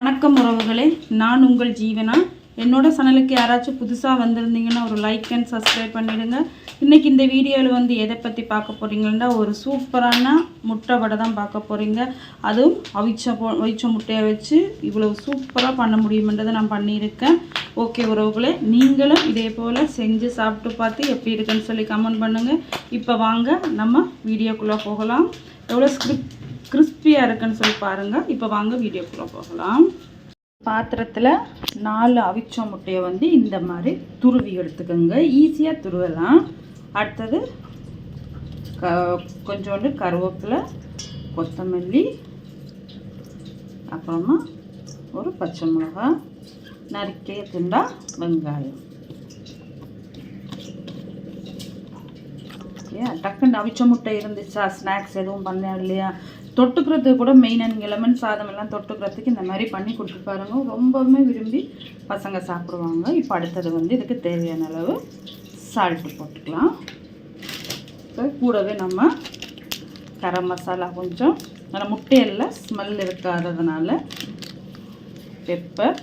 வணக்கம் உறவுகளே, நான் உங்கள் ஜீவனா. என்னோட சேனலுக்கு யாராச்சும் புதுசாக வந்திருந்தீங்கன்னா ஒரு லைக் அண்ட் சப்ஸ்கிரைப் பண்ணிடுங்க. இன்றைக்கி இந்த வீடியோவில் எதை பற்றி பார்க்க போகிறீங்கன்னா, ஒரு சூப்பரான முட்டை வடை தான் பார்க்க போகிறீங்க. அதுவும் அவிச்ச முட்டையை வச்சு இவ்வளவு சூப்பராக பண்ண முடியுமென்றதை நான் பண்ணியிருக்கேன். ஓகே உறவுகளே, நீங்களும் இதே போல் செஞ்சு சாப்பிட்டு பார்த்து எப்படி இருக்குன்னு சொல்லி கமெண்ட் பண்ணுங்கள். இப்போ வாங்க நம்ம வீடியோக்குள்ளே போகலாம். எவ்வளோ கிறிஸ்பியாக இருக்குன்னு சொல்லி பாருங்கள். இப்போ வாங்க வீடியோக்குள்ளே போகலாம். பாத்திரத்தில் 4 அவிச்ச முட்டையை இந்த மாதிரி துருவி எடுத்துக்கோங்க. ஈஸியாக துருவலாம். அடுத்தது கொஞ்சோண்டு கருவேப்பிலை, கொத்தமல்லி, அப்புறமா ஒரு பச்சை மிளகாய், நறுக்கிய துண்டா வெங்காயம். டக்குன்னு அவிச்ச முட்டை இருந்துச்சா, ஸ்நாக்ஸ் எதுவும் பண்ண இல்லையா, தொட்டுக்கிறதுக்கு கூட மெயினாக நீங்கள் லெமன் சாதம் எல்லாம் தொட்டுக்கிறதுக்கு இந்த மாதிரி பண்ணி கொடுத்து பாருங்கள். ரொம்பவுமே விரும்பி பசங்க சாப்பிடுவாங்க. இப்போ அடுத்தது இதுக்கு தேவையான அளவு சால்ட்டு போட்டுக்கலாம். இப்போ கூடவே நம்ம கரம் மசாலா கொஞ்சம், நல்லா முட்டையில் ஸ்மெல் இருக்காததுனால பெப்பர்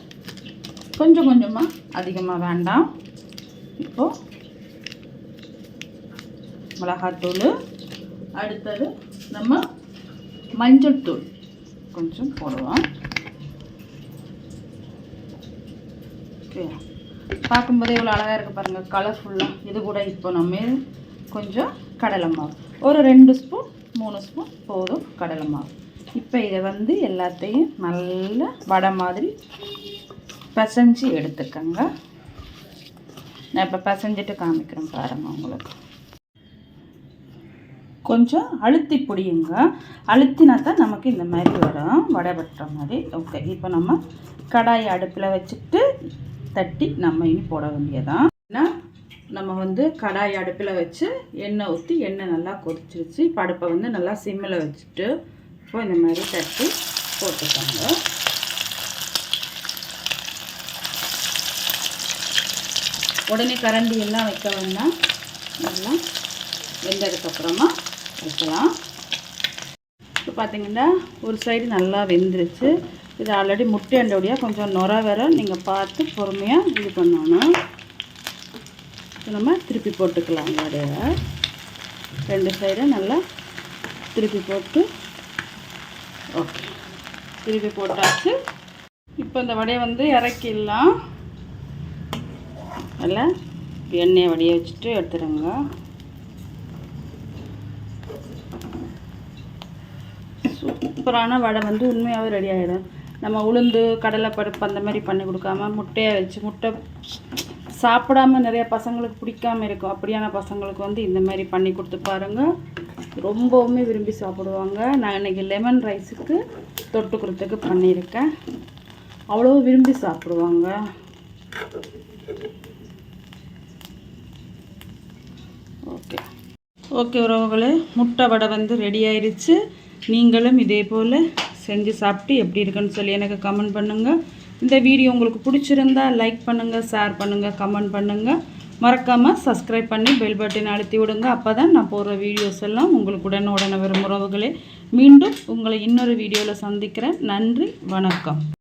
கொஞ்சம் கொஞ்சமாக, அதிகமாக வேண்டாம். இப்போது மிளகாத்தூள், அடுத்தது நம்ம மஞ்சள் தூள் கொஞ்சம் போடுவோம். ஓகே, பார்க்கும்போதே இவ்வளோ அழகாக இருக்குது பாருங்கள், கலர்ஃபுல்லாக. இது கூட இப்போ நம்ம கொஞ்சம் கடலை மாவு, ஒரு 2 ஸ்பூன் 3 ஸ்பூன் போதும் கடலை மாவு. இப்போ இதை எல்லாத்தையும் நல்லா வடை மாதிரி பிசைஞ்சு எடுத்துக்கோங்க. நான் இப்போ பிசைஞ்சிட்டு காமிக்கிறேன் பாருங்கள். உங்களுக்கு கொஞ்சம் அழுத்தி பிடியுங்க. அழுத்தினா தான் நமக்கு இந்த மாதிரி வரும், வடை வெட்டுற மாதிரி. ஓகே, இப்போ நம்ம கடாயை அடுப்பில் வச்சுட்டு தட்டி நம்ம இனி போட வேண்டியதான். ஏன்னா நம்ம கடாயை அடுப்பில் வச்சு எண்ணெய் ஊற்றி, எண்ணெய் நல்லா கொதிச்சிருச்சு. இப்போ அடுப்பை நல்லா சிம்மில் வச்சுட்டு இப்போ இந்த மாதிரி தட்டி போட்டுக்கோங்க. உடனே கரண்டி எல்லாம் வைக்க வேண்டாம், நல்லா வெந்ததுக்கப்புறமா வைக்கலாம். இப்போ பார்த்திங்கன்னா ஒரு சைடு நல்லா வெந்துருச்சு. இது ஆல்ரெடி முட்டை அண்டோடையாக கொஞ்சம் நுர வர நீங்கள் பார்த்து பொறுமையாக இது பண்ணணும். நம்ம திருப்பி போட்டுக்கலாம். வடையை 2 சைடும் நல்லா திருப்பி போட்டு, ஓகே, திருப்பி போட்டாச்சு. இப்போ இந்த வடையை இறக்கிடலாம். நல்லா எண்ணெயை வடிய வச்சுட்டு எடுத்துடுங்க. சூப்பரான வடை உண்மையாகவே ரெடி ஆகிடும். நம்ம உளுந்து கடலைப்பருப்பு அந்த மாதிரி பண்ணி கொடுக்காம முட்டையை வச்சு, முட்டை சாப்பிடாம நிறைய பசங்களுக்கு பிடிக்காமல் இருக்கும். அப்படியான பசங்களுக்கு இந்த மாதிரி பண்ணி கொடுத்து பாருங்கள், ரொம்பவுமே விரும்பி சாப்பிடுவாங்க. நான் இன்றைக்கி லெமன் ரைஸுக்கு தொட்டுக்கிறதுக்கு பண்ணியிருக்கேன். அவ்வளோ விரும்பி சாப்பிடுவாங்க. ஓகே ஓகே உறவுகளே, முட்டை வடை ரெடி ஆயிடுச்சு. நீங்களும் இதே போல் செஞ்சு சாப்பிட்டு எப்படி இருக்குன்னு சொல்லி எனக்கு கமெண்ட் பண்ணுங்கள். இந்த வீடியோ உங்களுக்கு பிடிச்சிருந்தா லைக் பண்ணுங்கள், ஷேர் பண்ணுங்கள், கமெண்ட் பண்ணுங்கள். மறக்காமல் சப்ஸ்கிரைப் பண்ணி பெல் பட்டன் அழுத்தி விடுங்க. அப்போ தான் நான் போடுற வீடியோஸ் எல்லாம் உங்களுக்கு உடனே வரும் உறவுகளே. மீண்டும் உங்களை இன்னொரு வீடியோவில் சந்திக்கிறேன். நன்றி, வணக்கம்.